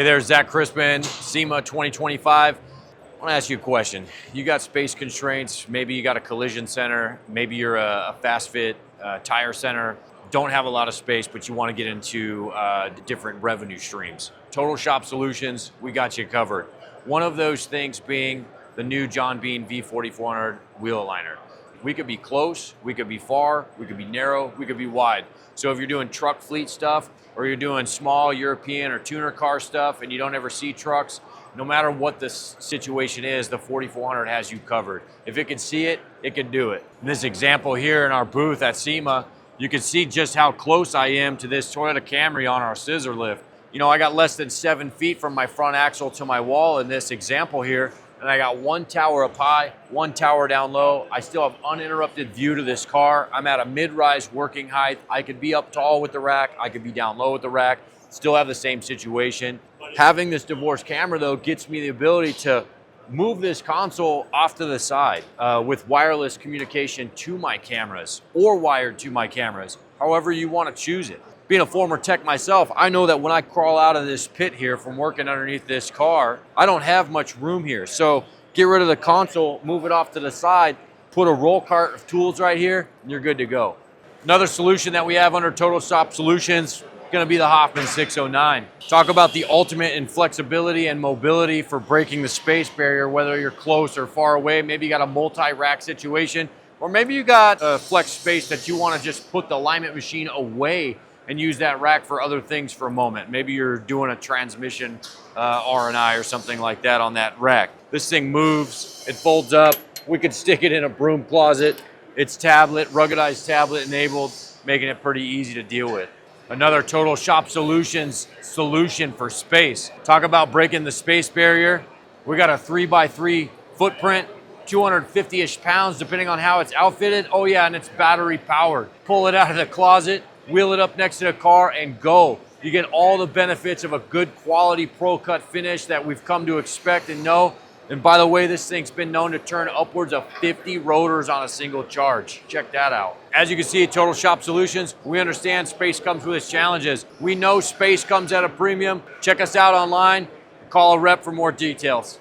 Hey there, Zach Christman, SEMA 2025. I want to ask you a question. You got space constraints, maybe you got a collision center, maybe you're a fast fit tire center, don't have a lot of space, but you want to get into different revenue streams. Total Shop Solutions, we got you covered. One of those things being the new John Bean V4400 wheel aligner. We could be close, we could be far, we could be narrow, we could be wide. So if you're doing truck fleet stuff, or you're doing small European or tuner car stuff and you don't ever see trucks, no matter what the situation is, the 4400 has you covered. If it can see it, it can do it. In this example here in our booth at SEMA, you can see just how close I am to this Toyota Camry on our scissor lift. You know, I got less than 7 feet from my front axle to my wall in this example here, and I got one tower up high, one tower down low. I still have uninterrupted view to this car. I'm at a mid-rise working height. I could be up tall with the rack. I could be down low with the rack. Still have the same situation. Having this divorced camera though gets me the ability to move this console off to the side with wireless communication to my cameras or wired to my cameras, however you want to choose it. Being a former tech myself, I know that when I crawl out of this pit here from working underneath this car, I don't have much room here. So get rid of the console, move it off to the side, put a roll cart of tools right here, and you're good to go. Another solution that we have under Total Shop Solutions, going to be the Hofmann 609. Talk about the ultimate in flexibility and mobility for breaking the space barrier, whether you're close or far away. Maybe you got a multi-rack situation, or maybe you got a flex space that you want to just put the alignment machine away and use that rack for other things for a moment. Maybe you're doing a transmission R&I or something like that on that rack. This thing moves, it folds up. We could stick it in a broom closet. It's tablet, ruggedized tablet enabled, making it pretty easy to deal with. Another Total Shop Solutions solution for space. Talk about breaking the space barrier. We got a 3x3 footprint, 250-ish pounds depending on how it's outfitted. Oh yeah, and it's battery powered. Pull it out of the closet, wheel it up next to the car and go. You get all the benefits of a good quality pro cut finish that we've come to expect and know. And by the way, this thing's been known to turn upwards of 50 rotors on a single charge. Check that out. As you can see at Total Shop Solutions, we understand space comes with its challenges. We know space comes at a premium. Check us out online. Call a rep for more details.